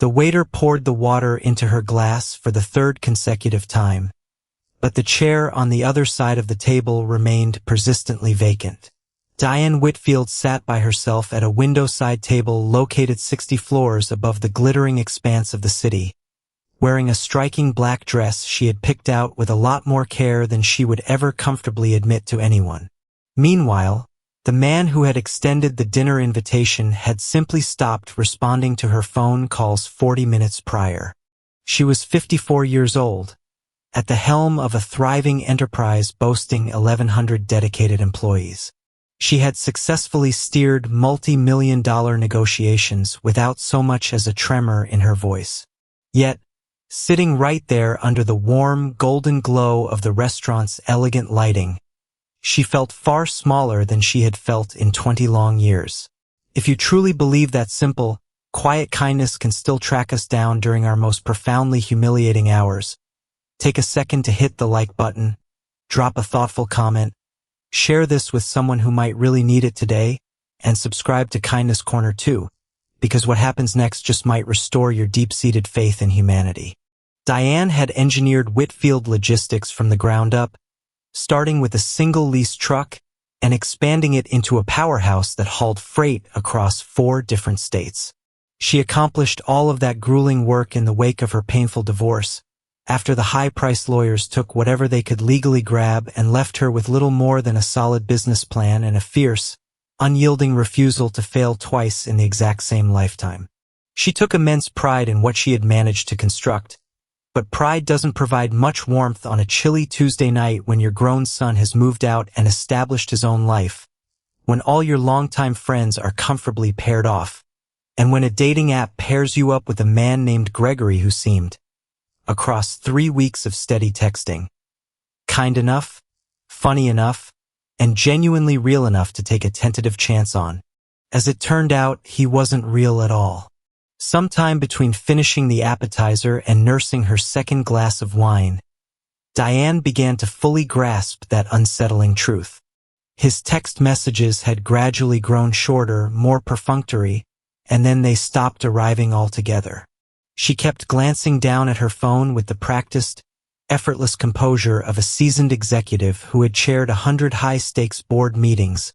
The waiter poured the water into her glass for the third consecutive time, but the chair on the other side of the table remained persistently vacant. Diane Whitfield sat by herself at a window-side table located 60 floors above the glittering expanse of the city, wearing a striking black dress she had picked out with a lot more care than she would ever comfortably admit to anyone. Meanwhile, the man who had extended the dinner invitation had simply stopped responding to her phone calls 40 minutes prior. She was 54 years old, at the helm of a thriving enterprise boasting 1,100 dedicated employees. She had successfully steered multi-million-dollar negotiations without so much as a tremor in her voice. Yet, sitting right there under the warm, golden glow of the restaurant's elegant lighting, she felt far smaller than she had felt in 20 long years. If you truly believe that simple, quiet kindness can still track us down during our most profoundly humiliating hours, take a second to hit the like button, drop a thoughtful comment, share this with someone who might really need it today, and subscribe to Kindness Corner too, because what happens next just might restore your deep-seated faith in humanity. Diane had engineered Whitfield Logistics from the ground up, starting with a single leased truck and expanding it into a powerhouse that hauled freight across 4 different states. She accomplished all of that grueling work in the wake of her painful divorce, after the high-priced lawyers took whatever they could legally grab and left her with little more than a solid business plan and a fierce, unyielding refusal to fail twice in the exact same lifetime. She took immense pride in what she had managed to construct, but pride doesn't provide much warmth on a chilly Tuesday night when your grown son has moved out and established his own life, when all your longtime friends are comfortably paired off, and when a dating app pairs you up with a man named Gregory who seemed, across 3 weeks of steady texting, kind enough, funny enough, and genuinely real enough to take a tentative chance on. As it turned out, he wasn't real at all. Sometime between finishing the appetizer and nursing her second glass of wine, Diane began to fully grasp that unsettling truth. His text messages had gradually grown shorter, more perfunctory, and then they stopped arriving altogether. She kept glancing down at her phone with the practiced, effortless composure of a seasoned executive who had chaired 100 high-stakes board meetings,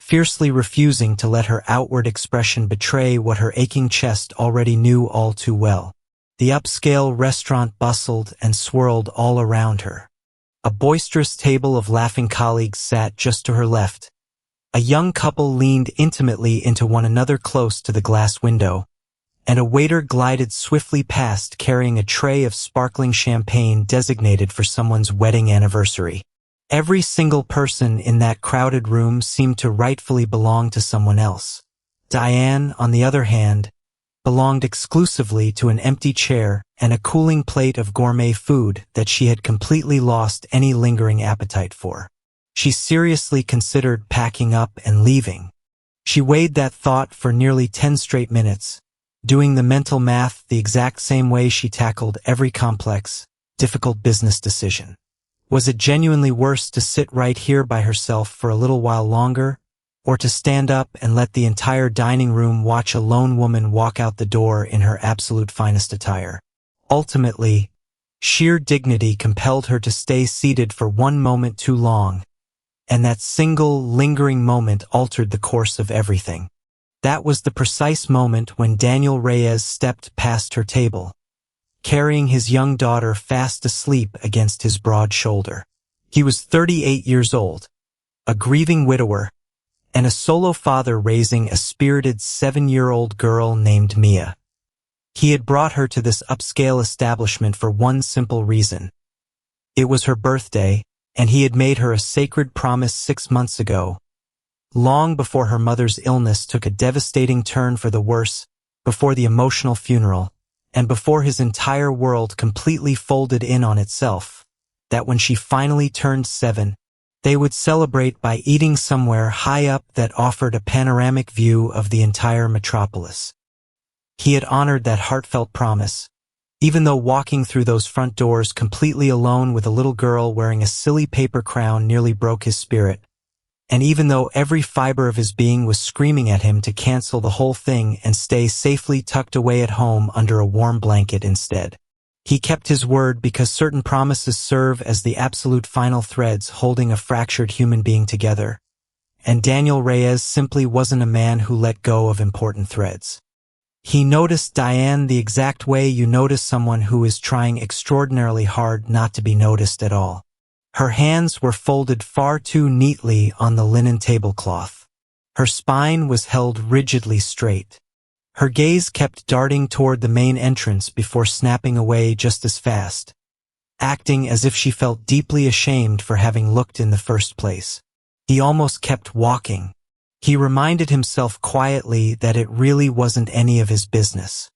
fiercely refusing to let her outward expression betray what her aching chest already knew all too well. The upscale restaurant bustled and swirled all around her. A boisterous table of laughing colleagues sat just to her left. A young couple leaned intimately into one another close to the glass window, and a waiter glided swiftly past carrying a tray of sparkling champagne designated for someone's wedding anniversary. Every single person in that crowded room seemed to rightfully belong to someone else. Diane, on the other hand, belonged exclusively to an empty chair and a cooling plate of gourmet food that she had completely lost any lingering appetite for. She seriously considered packing up and leaving. She weighed that thought for nearly 10 straight minutes, doing the mental math the exact same way she tackled every complex, difficult business decision. Was it genuinely worse to sit right here by herself for a little while longer, or to stand up and let the entire dining room watch a lone woman walk out the door in her absolute finest attire? Ultimately, sheer dignity compelled her to stay seated for one moment too long, and that single, lingering moment altered the course of everything. That was the precise moment when Daniel Reyes stepped past her table, carrying his young daughter fast asleep against his broad shoulder. He was 38 years old, a grieving widower, and a solo father raising a spirited 7-year-old girl named Mia. He had brought her to this upscale establishment for one simple reason. It was her birthday, and he had made her a sacred promise 6 months ago, long before her mother's illness took a devastating turn for the worse, before the emotional funeral, and before his entire world completely folded in on itself, that when she finally turned 7, they would celebrate by eating somewhere high up that offered a panoramic view of the entire metropolis. He had honored that heartfelt promise, even though walking through those front doors completely alone with a little girl wearing a silly paper crown nearly broke his spirit. And even though every fiber of his being was screaming at him to cancel the whole thing and stay safely tucked away at home under a warm blanket instead, he kept his word because certain promises serve as the absolute final threads holding a fractured human being together. And Daniel Reyes simply wasn't a man who let go of important threads. He noticed Diane the exact way you notice someone who is trying extraordinarily hard not to be noticed at all. Her hands were folded far too neatly on the linen tablecloth. Her spine was held rigidly straight. Her gaze kept darting toward the main entrance before snapping away just as fast, acting as if she felt deeply ashamed for having looked in the first place. He almost kept walking. He reminded himself quietly that it really wasn't any of his business.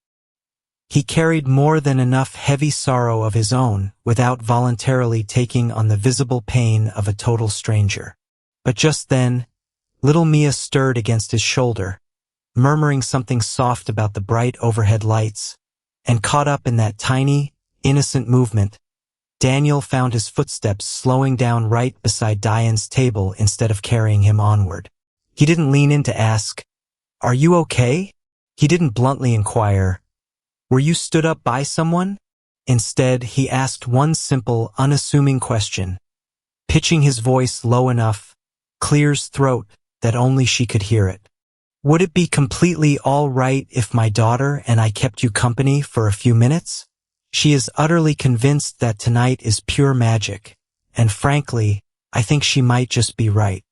He carried more than enough heavy sorrow of his own without voluntarily taking on the visible pain of a total stranger. But just then, little Mia stirred against his shoulder, murmuring something soft about the bright overhead lights, and caught up in that tiny, innocent movement, Daniel found his footsteps slowing down right beside Diane's table instead of carrying him onward. He didn't lean in to ask, "Are you okay?" He didn't bluntly inquire, "Were you stood up by someone?" Instead, he asked one simple, unassuming question, pitching his voice low enough, Clear's throat, that only she could hear it. "Would it be completely all right if my daughter and I kept you company for a few minutes? She is utterly convinced that tonight is pure magic, and frankly, I think she might just be right."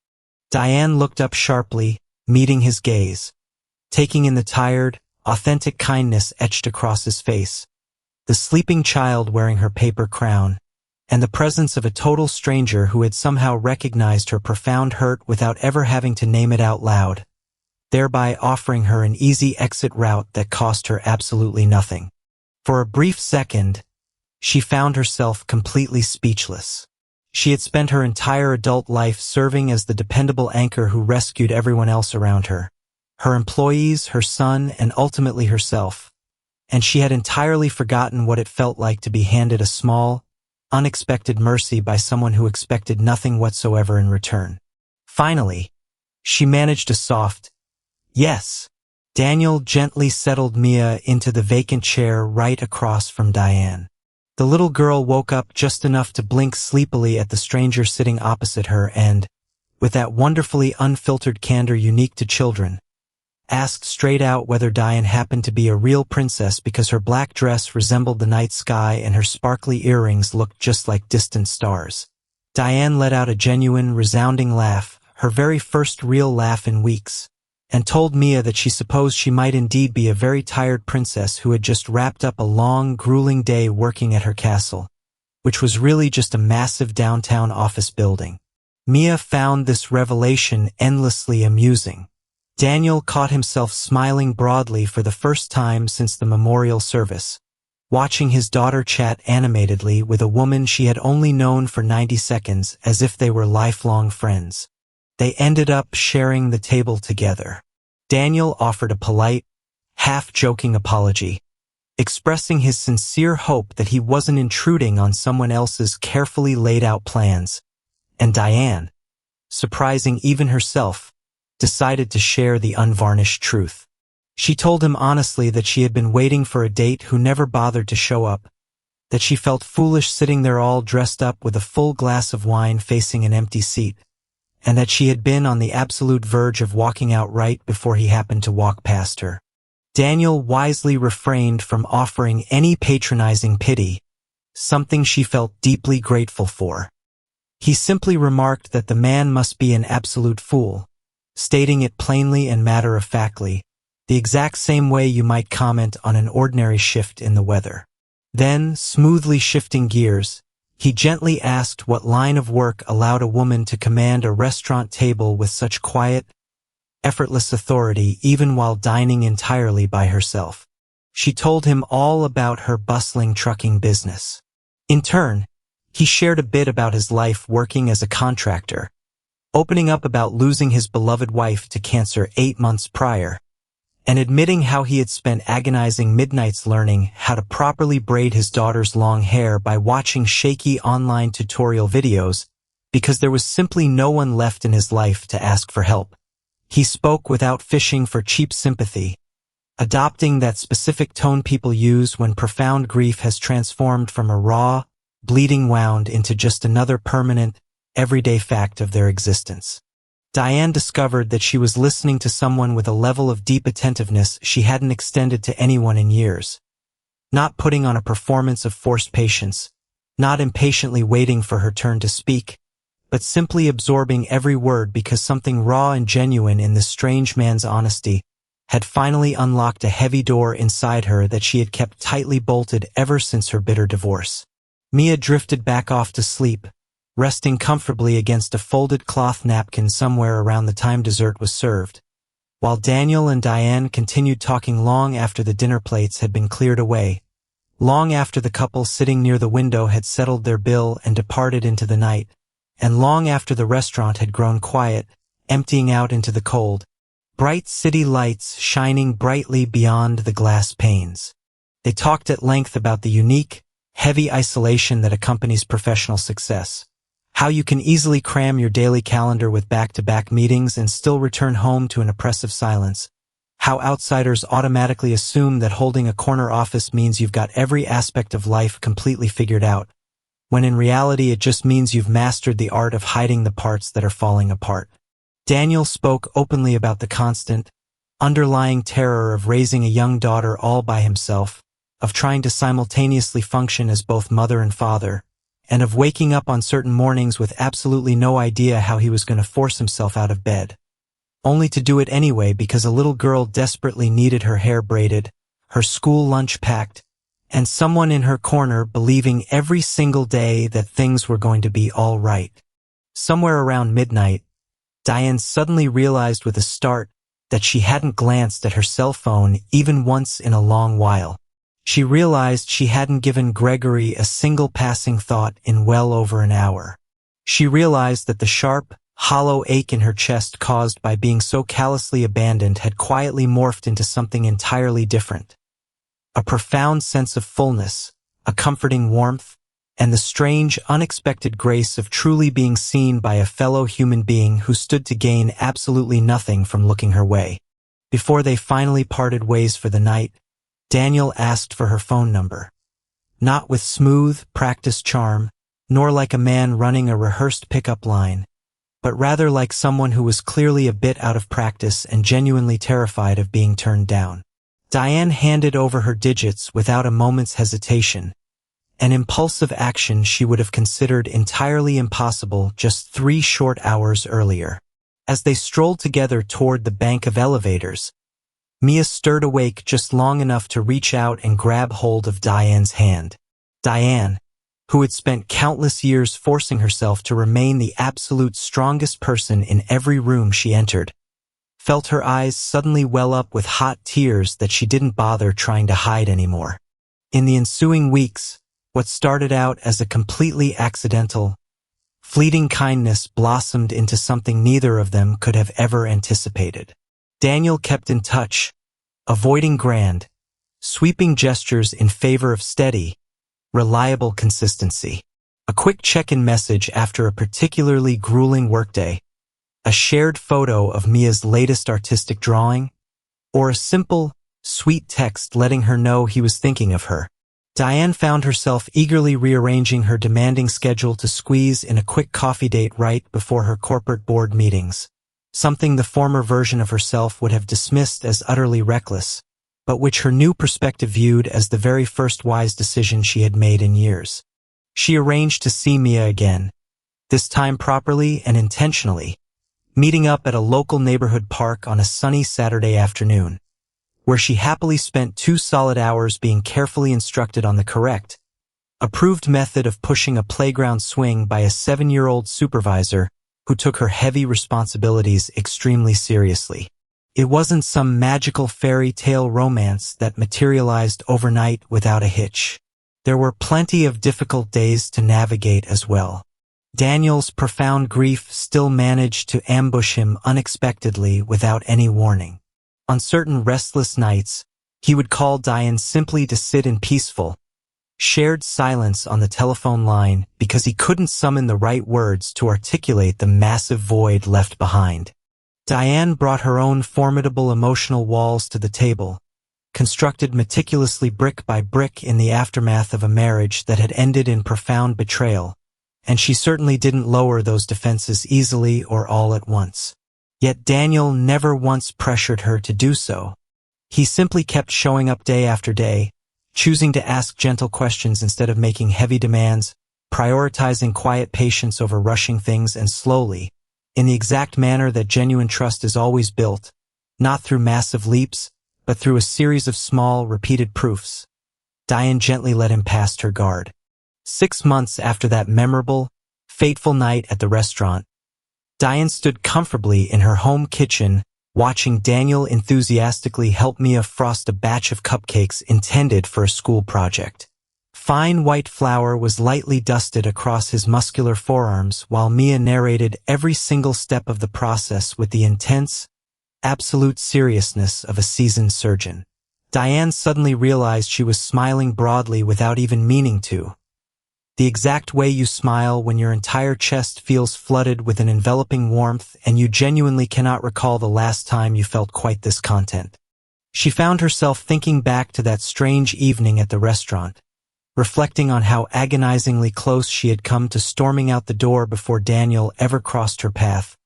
Diane looked up sharply, meeting his gaze, taking in the tired, authentic kindness etched across his face, the sleeping child wearing her paper crown, and the presence of a total stranger who had somehow recognized her profound hurt without ever having to name it out loud, thereby offering her an easy exit route that cost her absolutely nothing. For a brief second, she found herself completely speechless. She had spent her entire adult life serving as the dependable anchor who rescued everyone else around her, her employees, her son, and ultimately herself, and she had entirely forgotten what it felt like to be handed a small, unexpected mercy by someone who expected nothing whatsoever in return. Finally, she managed a soft, "Yes." Daniel gently settled Mia into the vacant chair right across from Diane. The little girl woke up just enough to blink sleepily at the stranger sitting opposite her and, with that wonderfully unfiltered candor unique to children, asked straight out whether Diane happened to be a real princess because her black dress resembled the night sky and her sparkly earrings looked just like distant stars. Diane let out a genuine, resounding laugh, her very first real laugh in weeks, and told Mia that she supposed she might indeed be a very tired princess who had just wrapped up a long, grueling day working at her castle, which was really just a massive downtown office building. Mia found this revelation endlessly amusing. Daniel caught himself smiling broadly for the first time since the memorial service, watching his daughter chat animatedly with a woman she had only known for 90 seconds as if they were lifelong friends. They ended up sharing the table together. Daniel offered a polite, half-joking apology, expressing his sincere hope that he wasn't intruding on someone else's carefully laid-out plans, and Diane, surprising even herself, decided to share the unvarnished truth. She told him honestly that she had been waiting for a date who never bothered to show up, that she felt foolish sitting there all dressed up with a full glass of wine facing an empty seat, and that she had been on the absolute verge of walking out right before he happened to walk past her. Daniel wisely refrained from offering any patronizing pity, something she felt deeply grateful for. He simply remarked that the man must be an absolute fool, stating it plainly and matter-of-factly, the exact same way you might comment on an ordinary shift in the weather. Then, smoothly shifting gears, he gently asked what line of work allowed a woman to command a restaurant table with such quiet, effortless authority even while dining entirely by herself. She told him all about her bustling trucking business. In turn, he shared a bit about his life working as a contractor, opening up about losing his beloved wife to cancer 8 months prior, and admitting how he had spent agonizing midnights learning how to properly braid his daughter's long hair by watching shaky online tutorial videos because there was simply no one left in his life to ask for help. He spoke without fishing for cheap sympathy, adopting that specific tone people use when profound grief has transformed from a raw, bleeding wound into just another permanent, everyday fact of their existence. Diane discovered that she was listening to someone with a level of deep attentiveness she hadn't extended to anyone in years. Not putting on a performance of forced patience, not impatiently waiting for her turn to speak, but simply absorbing every word because something raw and genuine in this strange man's honesty had finally unlocked a heavy door inside her that she had kept tightly bolted ever since her bitter divorce. Mia drifted back off to sleep, resting comfortably against a folded cloth napkin somewhere around the time dessert was served, while Daniel and Diane continued talking long after the dinner plates had been cleared away, long after the couple sitting near the window had settled their bill and departed into the night, and long after the restaurant had grown quiet, emptying out into the cold, bright city lights shining brightly beyond the glass panes. They talked at length about the unique, heavy isolation that accompanies professional success, how you can easily cram your daily calendar with back-to-back meetings and still return home to an oppressive silence, how outsiders automatically assume that holding a corner office means you've got every aspect of life completely figured out, when in reality it just means you've mastered the art of hiding the parts that are falling apart. Daniel spoke openly about the constant, underlying terror of raising a young daughter all by himself, of trying to simultaneously function as both mother and father, and of waking up on certain mornings with absolutely no idea how he was going to force himself out of bed, only to do it anyway because a little girl desperately needed her hair braided, her school lunch packed, and someone in her corner believing every single day that things were going to be all right. Somewhere around midnight, Diane suddenly realized with a start that she hadn't glanced at her cell phone even once in a long while. She realized she hadn't given Gregory a single passing thought in well over an hour. She realized that the sharp, hollow ache in her chest caused by being so callously abandoned had quietly morphed into something entirely different. A profound sense of fullness, a comforting warmth, and the strange, unexpected grace of truly being seen by a fellow human being who stood to gain absolutely nothing from looking her way. Before they finally parted ways for the night, Daniel asked for her phone number. Not with smooth, practiced charm, nor like a man running a rehearsed pickup line, but rather like someone who was clearly a bit out of practice and genuinely terrified of being turned down. Diane handed over her digits without a moment's hesitation, an impulsive action she would have considered entirely impossible just 3 short hours earlier. As they strolled together toward the bank of elevators, Mia stirred awake just long enough to reach out and grab hold of Diane's hand. Diane, who had spent countless years forcing herself to remain the absolute strongest person in every room she entered, felt her eyes suddenly well up with hot tears that she didn't bother trying to hide anymore. In the ensuing weeks, what started out as a completely accidental, fleeting kindness blossomed into something neither of them could have ever anticipated. Daniel kept in touch, avoiding grand, sweeping gestures in favor of steady, reliable consistency. A quick check-in message after a particularly grueling workday, a shared photo of Mia's latest artistic drawing, or a simple, sweet text letting her know he was thinking of her. Diane found herself eagerly rearranging her demanding schedule to squeeze in a quick coffee date right before her corporate board meetings, something the former version of herself would have dismissed as utterly reckless, but which her new perspective viewed as the very first wise decision she had made in years. She arranged to see Mia again, this time properly and intentionally, meeting up at a local neighborhood park on a sunny Saturday afternoon, where she happily spent 2 solid hours being carefully instructed on the correct, approved method of pushing a playground swing by a 7-year-old supervisor who took her heavy responsibilities extremely seriously. It wasn't some magical fairy tale romance that materialized overnight without a hitch. There were plenty of difficult days to navigate as well. Daniel's profound grief still managed to ambush him unexpectedly without any warning. On certain restless nights, he would call Diane simply to sit in peaceful, shared silence on the telephone line because he couldn't summon the right words to articulate the massive void left behind. Diane brought her own formidable emotional walls to the table, constructed meticulously brick by brick in the aftermath of a marriage that had ended in profound betrayal, and she certainly didn't lower those defenses easily or all at once. Yet Daniel never once pressured her to do so. He simply kept showing up day after day, choosing to ask gentle questions instead of making heavy demands, prioritizing quiet patience over rushing things, and slowly, in the exact manner that genuine trust is always built, not through massive leaps, but through a series of small, repeated proofs, Diane gently led him past her guard. 6 months after that memorable, fateful night at the restaurant, Diane stood comfortably in her home kitchen, watching Daniel enthusiastically help Mia frost a batch of cupcakes intended for a school project. Fine white flour was lightly dusted across his muscular forearms while Mia narrated every single step of the process with the intense, absolute seriousness of a seasoned surgeon. Diane suddenly realized she was smiling broadly without even meaning to. The exact way you smile when your entire chest feels flooded with an enveloping warmth and you genuinely cannot recall the last time you felt quite this content. She found herself thinking back to that strange evening at the restaurant, reflecting on how agonizingly close she had come to storming out the door before Daniel ever crossed her path,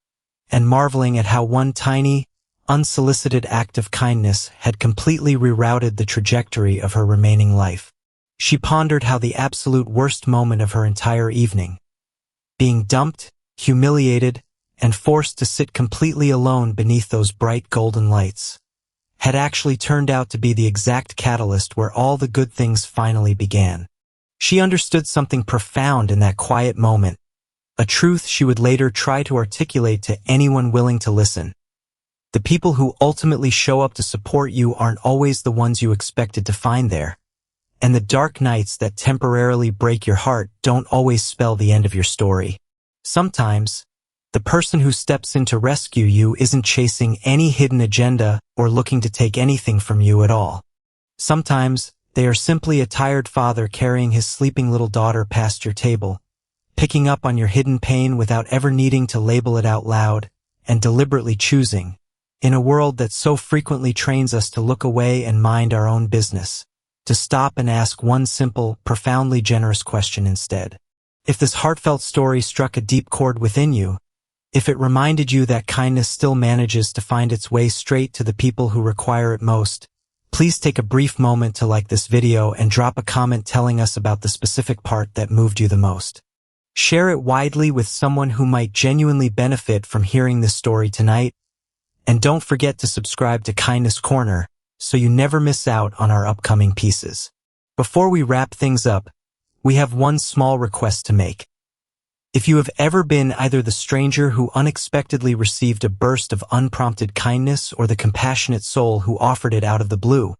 and marveling at how one tiny, unsolicited act of kindness had completely rerouted the trajectory of her remaining life. She pondered how the absolute worst moment of her entire evening, being dumped, humiliated, and forced to sit completely alone beneath those bright golden lights, had actually turned out to be the exact catalyst where all the good things finally began. She understood something profound in that quiet moment, a truth she would later try to articulate to anyone willing to listen. The people who ultimately show up to support you aren't always the ones you expected to find there. And the dark nights that temporarily break your heart don't always spell the end of your story. Sometimes, the person who steps in to rescue you isn't chasing any hidden agenda or looking to take anything from you at all. Sometimes, they are simply a tired father carrying his sleeping little daughter past your table, picking up on your hidden pain without ever needing to label it out loud, and deliberately choosing, in a world that so frequently trains us to look away and mind our own business, to stop and ask one simple, profoundly generous question instead. If this heartfelt story struck a deep chord within you, if it reminded you that kindness still manages to find its way straight to the people who require it most, please take a brief moment to like this video and drop a comment telling us about the specific part that moved you the most. Share it widely with someone who might genuinely benefit from hearing this story tonight, and don't forget to subscribe to Kindness Corner, so you never miss out on our upcoming pieces. Before we wrap things up, we have one small request to make. If you have ever been either the stranger who unexpectedly received a burst of unprompted kindness or the compassionate soul who offered it out of the blue,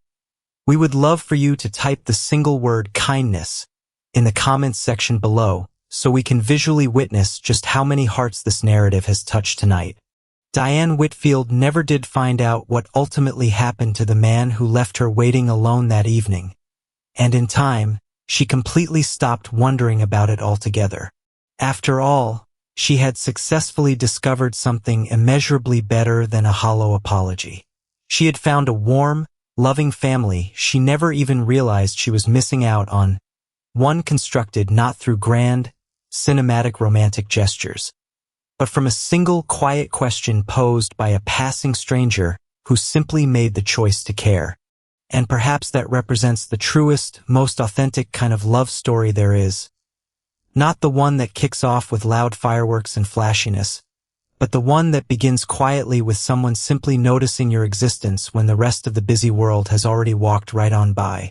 we would love for you to type the single word kindness in the comments section below so we can visually witness just how many hearts this narrative has touched tonight. Diane Whitfield never did find out what ultimately happened to the man who left her waiting alone that evening, and in time, she completely stopped wondering about it altogether. After all, she had successfully discovered something immeasurably better than a hollow apology. She had found a warm, loving family she never even realized she was missing out on, one constructed not through grand, cinematic romantic gestures, but from a single quiet question posed by a passing stranger who simply made the choice to care. And perhaps that represents the truest, most authentic kind of love story there is. Not the one that kicks off with loud fireworks and flashiness, but the one that begins quietly with someone simply noticing your existence when the rest of the busy world has already walked right on by.